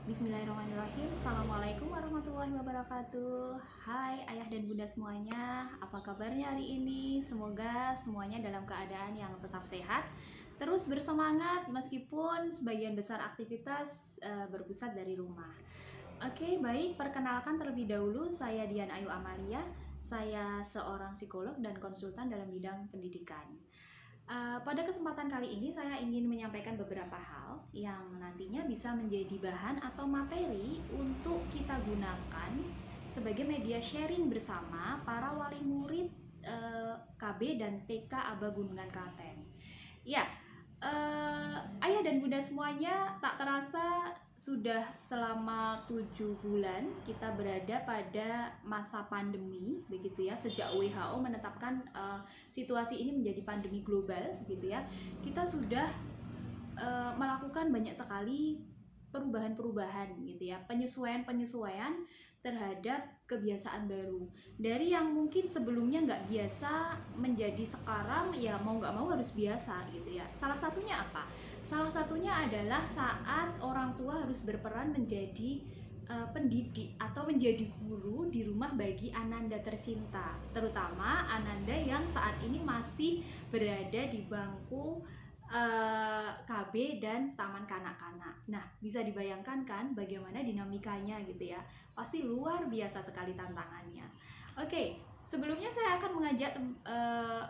Bismillahirrahmanirrahim. Assalamualaikum warahmatullahi wabarakatuh. Hai ayah dan bunda semuanya, apa kabarnya hari ini? Semoga semuanya dalam keadaan yang tetap sehat, terus bersemangat meskipun sebagian besar aktivitas berpusat dari rumah. Oke, baik, perkenalkan terlebih dahulu, saya Dian Ayu Amalia. Saya seorang psikolog dan konsultan dalam bidang pendidikan. Pada kesempatan kali ini saya ingin menyampaikan beberapa hal yang nantinya bisa menjadi bahan atau materi untuk kita gunakan sebagai media sharing bersama para wali murid KB dan TK Aba Gunungan Klaten. Ya, ayah dan bunda semuanya, tak terasa sudah selama 7 bulan kita berada pada masa pandemi, begitu ya. Sejak WHO menetapkan situasi ini menjadi pandemi global, gitu ya. Kita sudah melakukan banyak sekali perubahan-perubahan, gitu ya, penyesuaian-penyesuaian terhadap kebiasaan baru. Dari yang mungkin sebelumnya nggak biasa menjadi sekarang ya mau nggak mau harus biasa, gitu ya. Salah satunya apa? Salah satunya adalah saat orang tua harus berperan menjadi pendidik atau menjadi guru di rumah bagi ananda tercinta, terutama ananda yang saat ini masih berada di bangku KB dan taman kanak-kanak. Nah, bisa dibayangkan kan bagaimana dinamikanya gitu ya. Pasti luar biasa sekali tantangannya. Oke, sebelumnya saya akan mengajak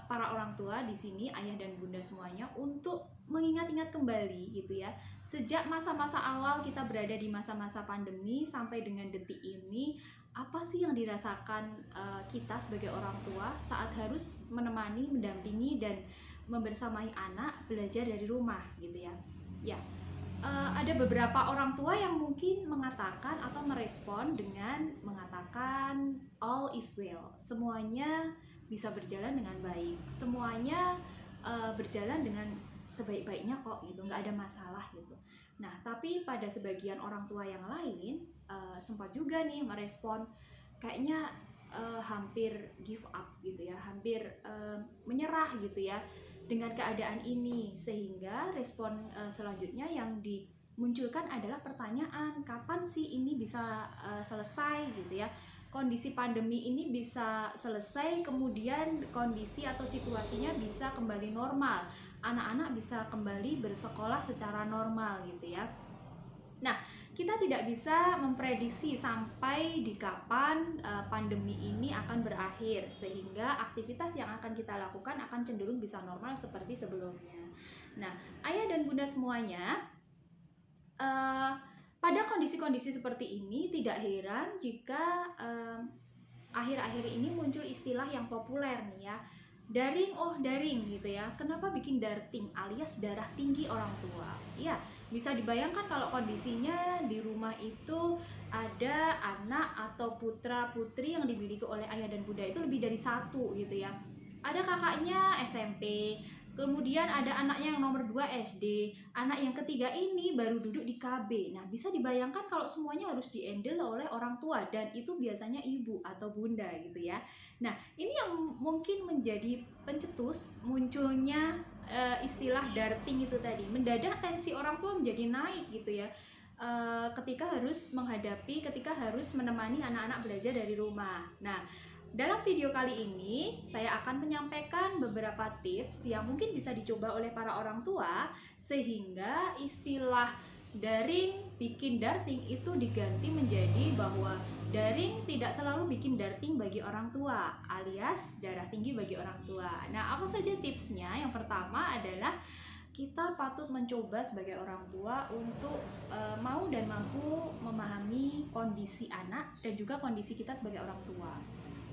para orang tua di sini, ayah dan bunda semuanya, untuk mengingat-ingat kembali gitu ya. Sejak masa-masa awal kita berada di masa-masa pandemi sampai dengan detik ini, apa sih yang dirasakan kita sebagai orang tua saat harus menemani, mendampingi dan membersamai anak belajar dari rumah gitu ya. Ya, ada beberapa orang tua yang mungkin mengatakan atau merespon dengan mengatakan all is well, semuanya bisa berjalan dengan baik, semuanya berjalan dengan sebaik-baiknya kok gitu, nggak ada masalah gitu. Nah, tapi pada sebagian orang tua yang lain sempat juga nih merespon kayaknya hampir give up gitu ya, hampir menyerah gitu ya dengan keadaan ini, sehingga respon selanjutnya yang dimunculkan adalah pertanyaan, kapan sih ini bisa selesai gitu ya, kondisi pandemi ini bisa selesai, kemudian kondisi atau situasinya bisa kembali normal, anak-anak bisa kembali bersekolah secara normal gitu ya. Nah, kita tidak bisa memprediksi sampai di kapan pandemi ini akan berakhir, sehingga aktivitas yang akan kita lakukan akan cenderung bisa normal seperti sebelumnya. Nah, ayah dan bunda semuanya, pada kondisi-kondisi seperti ini tidak heran jika akhir-akhir ini muncul istilah yang populer nih ya, daring, oh daring gitu ya. Kenapa bikin darting alias darah tinggi orang tua? Ya, bisa dibayangkan kalau kondisinya di rumah itu ada anak atau putra putri yang dimiliki oleh ayah dan bunda itu lebih dari satu gitu ya. Ada kakaknya SMP, kemudian ada anaknya yang nomor 2 SD, anak yang ketiga ini baru duduk di KB. Nah, bisa dibayangkan kalau semuanya harus di-handle oleh orang tua, dan itu biasanya ibu atau bunda gitu ya. Nah, ini yang mungkin menjadi pencetus munculnya istilah darting itu tadi. Mendadak tensi orang tua menjadi naik gitu ya. Ketika harus menemani anak-anak belajar dari rumah. Nah, dalam video kali ini, saya akan menyampaikan beberapa tips yang mungkin bisa dicoba oleh para orang tua, sehingga istilah daring bikin darting itu diganti menjadi bahwa daring tidak selalu bikin darting bagi orang tua, alias darah tinggi bagi orang tua. Nah, apa saja tipsnya? Yang pertama adalah kita patut mencoba sebagai orang tua untuk mau dan mampu memahami kondisi anak dan juga kondisi kita sebagai orang tua.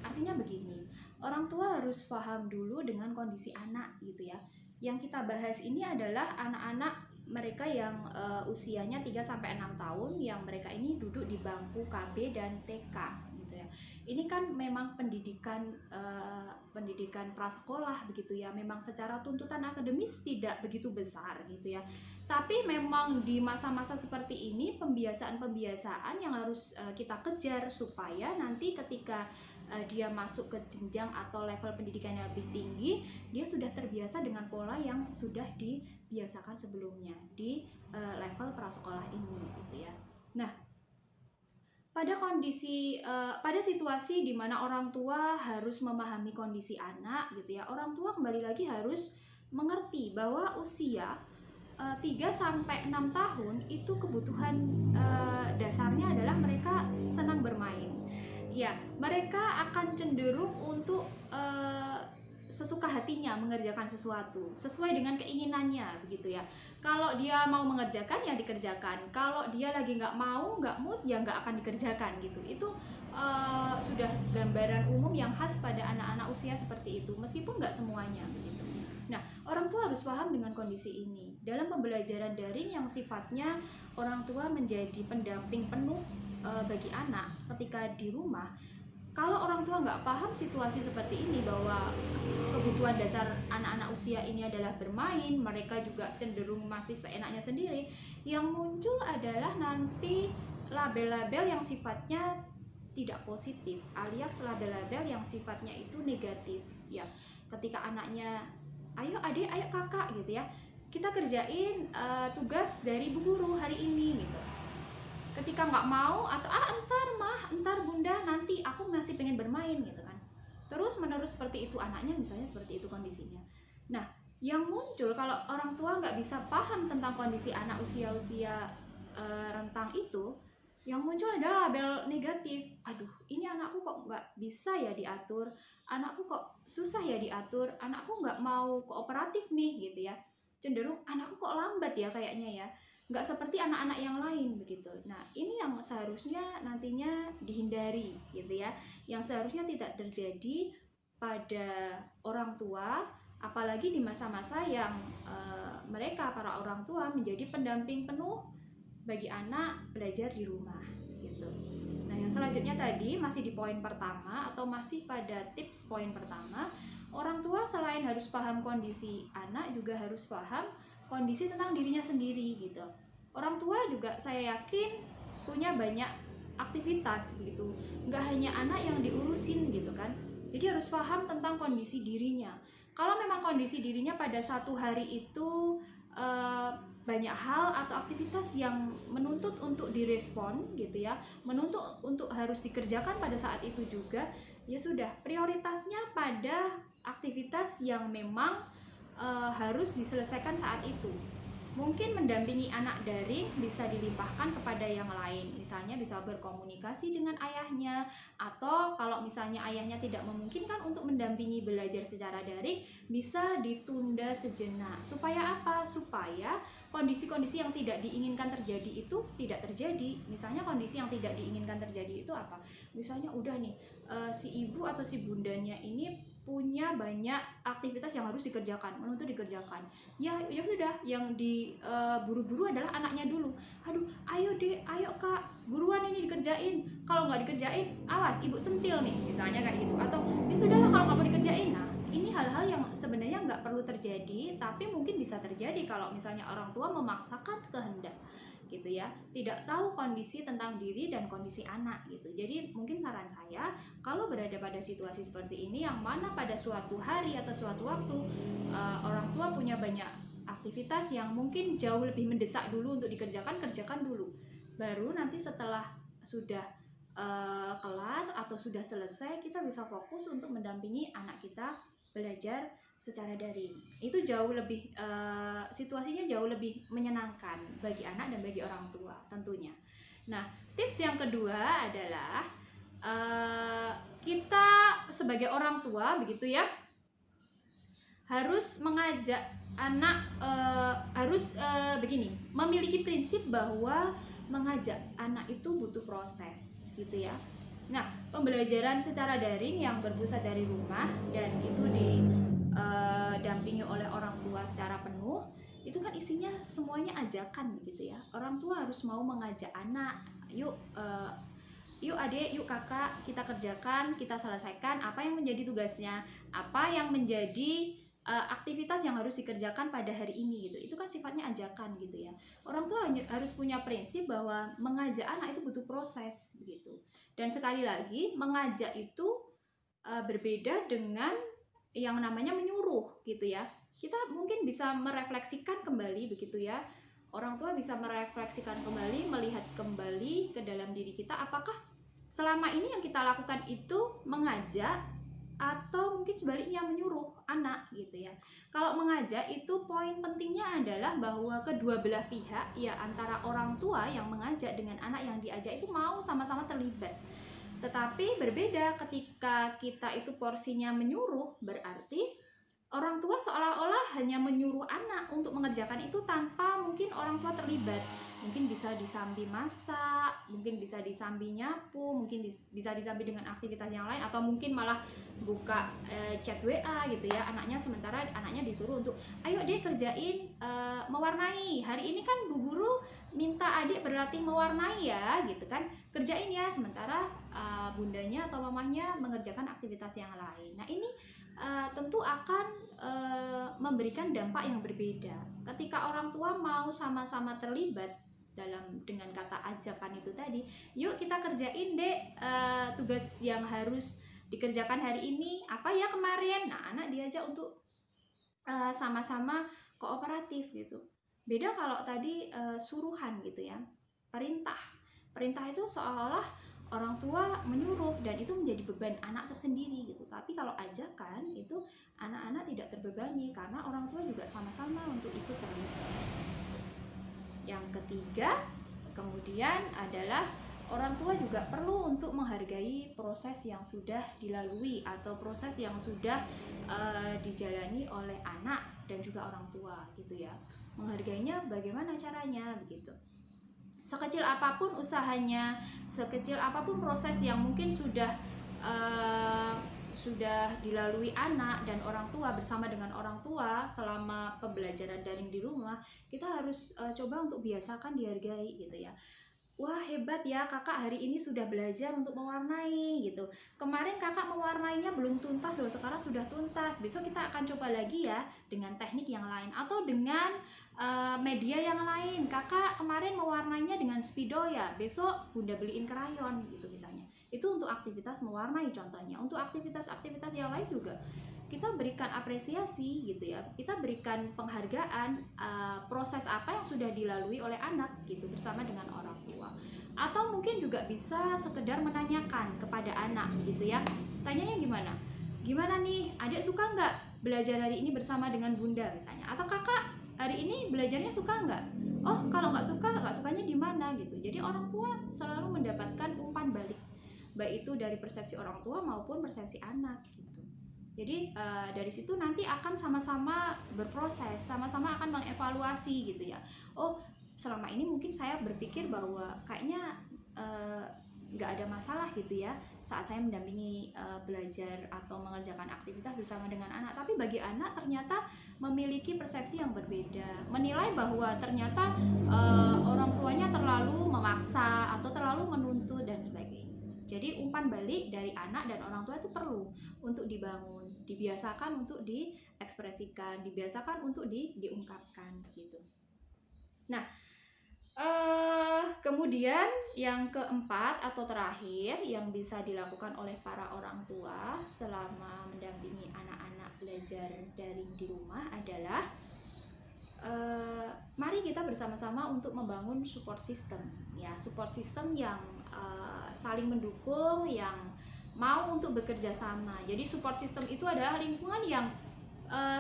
Artinya begini, orang tua harus paham dulu dengan kondisi anak gitu ya. Yang kita bahas ini adalah anak-anak mereka yang usianya 3-6 tahun, yang mereka ini duduk di bangku KB dan TK gitu ya. Ini kan memang pendidikan prasekolah begitu ya. Memang secara tuntutan akademis tidak begitu besar gitu ya. Tapi memang di masa-masa seperti ini pembiasaan-pembiasaan yang harus kita kejar supaya nanti ketika dia masuk ke jenjang atau level pendidikan yang lebih tinggi, dia sudah terbiasa dengan pola yang sudah dibiasakan sebelumnya di level prasekolah ini gitu ya. Nah, pada situasi di mana orang tua harus memahami kondisi anak gitu ya, orang tua kembali lagi harus mengerti bahwa usia 3 sampai 6 tahun itu kebutuhan dasarnya adalah mereka senang bermain. Ya, mereka akan cenderung untuk sesuka hatinya mengerjakan sesuatu sesuai dengan keinginannya begitu ya. Kalau dia mau mengerjakan ya dikerjakan, kalau dia lagi nggak mau, nggak mood ya nggak akan dikerjakan gitu. Itu sudah gambaran umum yang khas pada anak-anak usia seperti itu, meskipun nggak semuanya begitu. Nah, orang tua harus paham dengan kondisi ini. Dalam pembelajaran daring yang sifatnya orang tua menjadi pendamping penuh bagi anak ketika di rumah, kalau orang tua nggak paham situasi seperti ini, bahwa kebutuhan dasar anak-anak usia ini adalah bermain, mereka juga cenderung masih seenaknya sendiri, yang muncul adalah nanti label-label yang sifatnya tidak positif, alias label-label yang sifatnya itu negatif ya. Ketika anaknya, ayo adik, ayo kakak gitu ya, kita kerjain tugas dari bu guru hari ini gitu. Ketika nggak mau atau entar mah, entar bunda, nanti aku masih pengen bermain gitu kan, terus menerus seperti itu anaknya, misalnya seperti itu kondisinya. Nah, yang muncul kalau orang tua nggak bisa paham tentang kondisi anak usia-usia rentang itu, yang muncul adalah label negatif. Aduh, ini anakku kok nggak bisa ya diatur, anakku kok susah ya diatur, anakku nggak mau kooperatif nih gitu ya, cenderung anakku kok lambat ya kayaknya ya, nggak seperti anak-anak yang lain begitu. Nah, ini yang seharusnya nantinya dihindari gitu ya, yang seharusnya tidak terjadi pada orang tua, apalagi di masa-masa yang mereka para orang tua menjadi pendamping penuh bagi anak belajar di rumah gitu. Nah, yang selanjutnya tadi masih di poin pertama atau masih pada tips poin pertama, orang tua selain harus paham kondisi anak juga harus paham kondisi tentang dirinya sendiri gitu. Orang tua juga saya yakin punya banyak aktivitas gitu, nggak hanya anak yang diurusin gitu kan. Jadi harus paham tentang kondisi dirinya. Kalau memang kondisi dirinya pada satu hari itu banyak hal atau aktivitas yang menuntut untuk direspon gitu ya, menuntut untuk harus dikerjakan pada saat itu juga, ya sudah, prioritasnya pada aktivitas yang memang harus diselesaikan saat itu. Mungkin mendampingi anak daring bisa dilimpahkan kepada yang lain, misalnya bisa berkomunikasi dengan ayahnya, atau kalau misalnya ayahnya tidak memungkinkan untuk mendampingi belajar secara daring, bisa ditunda sejenak. Supaya apa? Supaya kondisi-kondisi yang tidak diinginkan terjadi itu tidak terjadi. Misalnya kondisi yang tidak diinginkan terjadi itu apa? Misalnya udah nih, si ibu atau si bundanya ini punya banyak aktivitas yang harus dikerjakan, menuntut dikerjakan. Ya sudah, yang diburu-buru adalah anaknya dulu. Aduh, ayo dek, ayo kak, buruan ini dikerjain. Kalau nggak dikerjain, awas ibu sentil nih, misalnya kayak gitu. Atau ya sudahlah kalau nggak mau dikerjain. Nah, ini hal-hal yang sebenarnya nggak perlu terjadi, tapi mungkin bisa terjadi kalau misalnya orang tua memaksakan kehendak gitu ya, tidak tahu kondisi tentang diri dan kondisi anak gitu. Jadi mungkin saran saya, kalau berada pada situasi seperti ini, yang mana pada suatu hari atau suatu waktu orang tua punya banyak aktivitas yang mungkin jauh lebih mendesak dulu untuk dikerjakan, kerjakan dulu. Baru nanti setelah sudah kelar atau sudah selesai, kita bisa fokus untuk mendampingi anak kita belajar secara daring. Itu jauh lebih situasinya jauh lebih menyenangkan bagi anak dan bagi orang tua tentunya. Nah, tips yang kedua adalah kita sebagai orang tua begitu ya, harus mengajak anak harus begini, memiliki prinsip bahwa mengajak anak itu butuh proses gitu ya. Nah, pembelajaran secara daring yang berpusat dari rumah dan itu didampingi oleh orang tua secara penuh, itu kan isinya semuanya ajakan gitu ya. Orang tua harus mau mengajak anak, yuk yuk adik, yuk kakak, kita kerjakan, kita selesaikan apa yang menjadi tugasnya, apa yang menjadi aktivitas yang harus dikerjakan pada hari ini gitu. Itu kan sifatnya ajakan gitu ya. Orang tua harus punya prinsip bahwa mengajak anak itu butuh proses gitu. Dan sekali lagi, mengajak itu berbeda dengan yang namanya menyuruh gitu ya. Kita mungkin bisa merefleksikan kembali begitu ya. orang tua bisa merefleksikan kembali, melihat kembali ke dalam diri kita, apakah selama ini yang kita lakukan itu mengajak atau mungkin sebaliknya menyuruh anak gitu ya. Kalau mengajak itu poin pentingnya adalah bahwa kedua belah pihak, ya antara orang tua yang mengajak dengan anak yang diajak itu mau sama-sama terlibat. Tetapi berbeda ketika kita itu porsinya menyuruh, berarti orang tua seolah-olah hanya menyuruh anak untuk mengerjakan itu tanpa mungkin orang tua terlibat. Mungkin bisa disambi masak, mungkin bisa disambi nyapu, mungkin bisa disambi dengan aktivitas yang lain, atau mungkin malah buka chat WA gitu ya anaknya, sementara anaknya disuruh untuk ayo deh kerjain mewarnai. Hari ini kan Bu Guru minta adik berlatih mewarnai ya gitu kan, kerjain ya, sementara bundanya atau mamahnya mengerjakan aktivitas yang lain. Nah ini tentu akan memberikan dampak yang berbeda. Ketika orang tua mau sama-sama terlibat dengan kata ajakan itu tadi, yuk kita kerjain deh tugas yang harus dikerjakan hari ini apa ya kemarin. Nah anak diajak untuk sama-sama kooperatif gitu. Beda kalau tadi suruhan gitu ya, perintah itu seolah-olah orang tua menyuruh dan itu menjadi beban anak tersendiri gitu. Tapi kalau ajakan itu anak-anak tidak terbebani karena orang tua juga sama-sama untuk ikut terlibat. Yang ketiga kemudian adalah orang tua juga perlu untuk menghargai proses yang sudah dilalui atau proses yang sudah dijalani oleh anak dan juga orang tua gitu ya. Menghargainya bagaimana caranya begitu. Sekecil apapun usahanya, sekecil apapun proses yang mungkin sudah dilalui anak dan orang tua bersama dengan orang tua selama pembelajaran daring di rumah, kita harus coba untuk biasakan dihargai gitu ya. Wah hebat ya kakak hari ini sudah belajar untuk mewarnai gitu. Kemarin kakak mewarnainya belum tuntas loh, sekarang sudah tuntas. Besok kita akan coba lagi ya dengan teknik yang lain atau dengan media yang lain. Kakak kemarin mewarnainya dengan spidol ya, besok bunda beliin krayon gitu misalnya. Itu untuk aktivitas mewarnai contohnya. Untuk aktivitas-aktivitas yang lain juga kita berikan apresiasi gitu ya, kita berikan penghargaan proses apa yang sudah dilalui oleh anak gitu bersama dengan orang tua. Atau mungkin juga bisa sekedar menanyakan kepada anak gitu ya, tanyanya gimana nih adik, suka nggak belajar hari ini bersama dengan bunda misalnya, atau kakak hari ini belajarnya suka nggak, oh kalau nggak sukanya di mana gitu. Jadi orang tua selalu mendapatkan umpan balik, baik itu dari persepsi orang tua maupun persepsi anak gitu. Jadi dari situ nanti akan sama-sama berproses, sama-sama akan mengevaluasi gitu ya. Oh selama ini mungkin saya berpikir bahwa kayaknya nggak ada masalah gitu ya saat saya mendampingi belajar atau mengerjakan aktivitas bersama dengan anak. Tapi bagi anak ternyata memiliki persepsi yang berbeda, menilai bahwa ternyata orang tuanya terlalu memaksa atau terlalu menuntut dan sebagainya. Jadi umpan balik dari anak dan orang tua itu perlu untuk dibangun, dibiasakan untuk diekspresikan, dibiasakan untuk diungkapkan gitu. Nah, kemudian yang keempat atau terakhir yang bisa dilakukan oleh para orang tua selama mendampingi anak-anak belajar daring di rumah adalah mari kita bersama-sama untuk membangun support system ya, support system yang saling mendukung, yang mau untuk bekerja sama. Jadi support system itu adalah lingkungan yang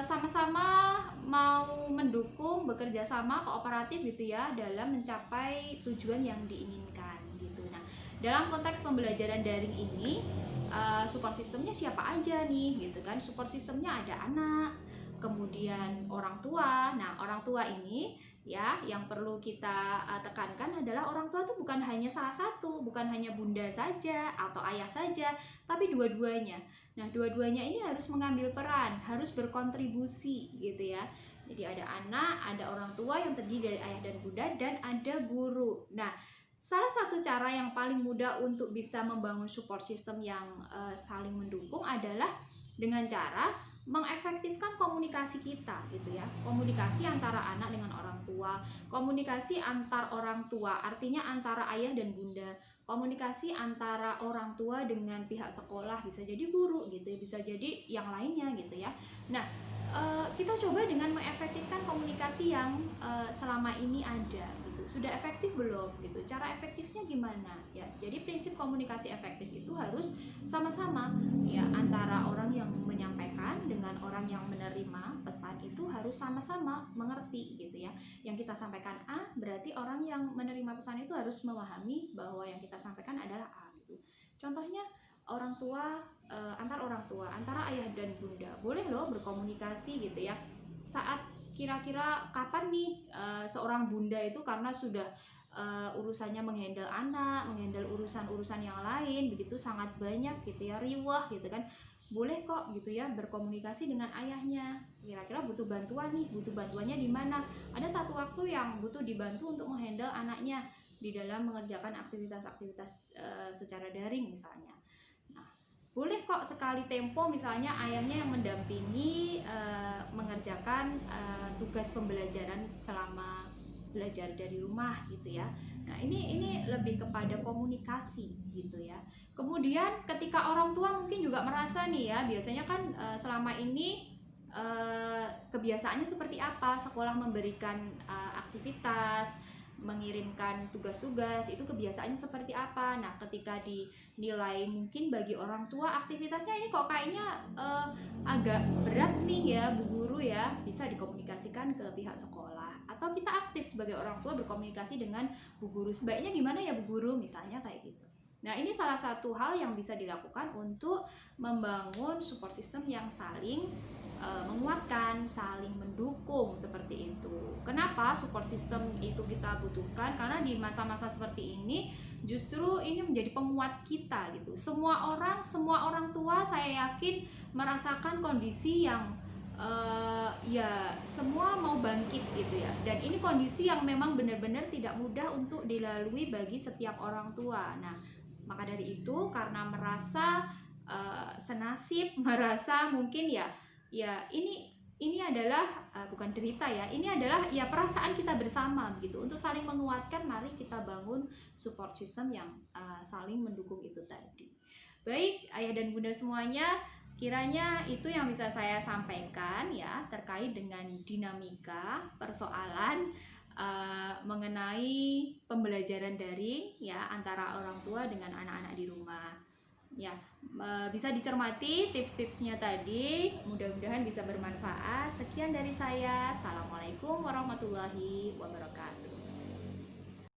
sama-sama mau mendukung, bekerja sama, kooperatif gitu ya dalam mencapai tujuan yang diinginkan gitu. Nah, dalam konteks pembelajaran daring ini support systemnya siapa aja nih gitu kan. Support systemnya ada anak, kemudian orang tua. Nah, orang tua ini ya yang perlu kita tekankan adalah orang tua itu bukan hanya salah satu, bukan hanya bunda saja atau ayah saja, tapi dua-duanya. Nah, dua-duanya ini harus mengambil peran, harus berkontribusi gitu ya. Jadi ada anak, ada orang tua yang terdiri dari ayah dan bunda, dan ada guru. Nah, salah satu cara yang paling mudah untuk bisa membangun support system yang saling mendukung adalah dengan cara mengefektifkan komunikasi kita gitu ya. Komunikasi antara anak dengan orang tua, komunikasi antar orang tua, artinya antara ayah dan bunda, komunikasi antara orang tua dengan pihak sekolah, bisa jadi guru gitu ya, bisa jadi yang lainnya gitu ya. Nah, kita coba dengan mengefektifkan komunikasi yang selama ini ada gitu. Sudah efektif belum gitu? Cara efektifnya gimana? Ya, jadi prinsip komunikasi efektif itu harus sama-sama ya, antara orang yang menyampaikan dengan orang yang menerima pesan itu harus sama-sama mengerti gitu ya. Yang kita sampaikan A, berarti orang yang menerima pesan itu harus memahami bahwa yang kita sampaikan adalah A gitu. Contohnya orang tua, antar orang tua, antara ayah dan bunda boleh loh berkomunikasi gitu ya. Saat kira-kira kapan nih seorang bunda itu karena sudah urusannya menghandle anak, menghandle urusan-urusan yang lain begitu sangat banyak gitu ya, riwah gitu kan, boleh kok gitu ya berkomunikasi dengan ayahnya. Kira-kira butuh bantuan nih, butuh bantuannya di mana, ada satu waktu yang butuh dibantu untuk menghandle anaknya di dalam mengerjakan aktivitas-aktivitas secara daring misalnya. Boleh kok sekali tempo misalnya ayahnya yang mendampingi mengerjakan tugas pembelajaran selama belajar dari rumah gitu ya. Nah, ini lebih kepada komunikasi gitu ya. Kemudian ketika orang tua mungkin juga merasa nih ya, biasanya kan selama ini kebiasaannya seperti apa? Sekolah memberikan aktivitas, mengirimkan tugas-tugas, itu kebiasaannya seperti apa. Nah, ketika dinilai mungkin bagi orang tua aktivitasnya ini kok kayaknya agak berat nih ya Bu Guru ya, bisa dikomunikasikan ke pihak sekolah. Atau kita aktif sebagai orang tua berkomunikasi dengan Bu Guru, sebaiknya gimana ya Bu Guru, misalnya kayak gitu. Nah, ini salah satu hal yang bisa dilakukan untuk membangun support system yang saling menguatkan, saling mendukung seperti itu. Kenapa support system itu kita butuhkan? Karena di masa-masa seperti ini justru ini menjadi penguat kita gitu. Semua orang tua saya yakin merasakan kondisi yang ya semua mau bangkit gitu ya. Dan ini kondisi yang memang benar-benar tidak mudah untuk dilalui bagi setiap orang tua. Nah, maka dari itu karena merasa senasib, merasa mungkin ya ini adalah bukan derita ya, ini adalah ya perasaan kita bersama gitu. Untuk saling menguatkan, mari kita bangun support system yang saling mendukung itu tadi. Baik ayah dan bunda semuanya, kiranya itu yang bisa saya sampaikan ya terkait dengan dinamika persoalan mengenai pembelajaran daring ya antara orang tua dengan anak-anak di rumah. Ya, bisa dicermati tips-tipsnya tadi, mudah-mudahan bisa bermanfaat. Sekian dari saya. Assalamualaikum warahmatullahi wabarakatuh.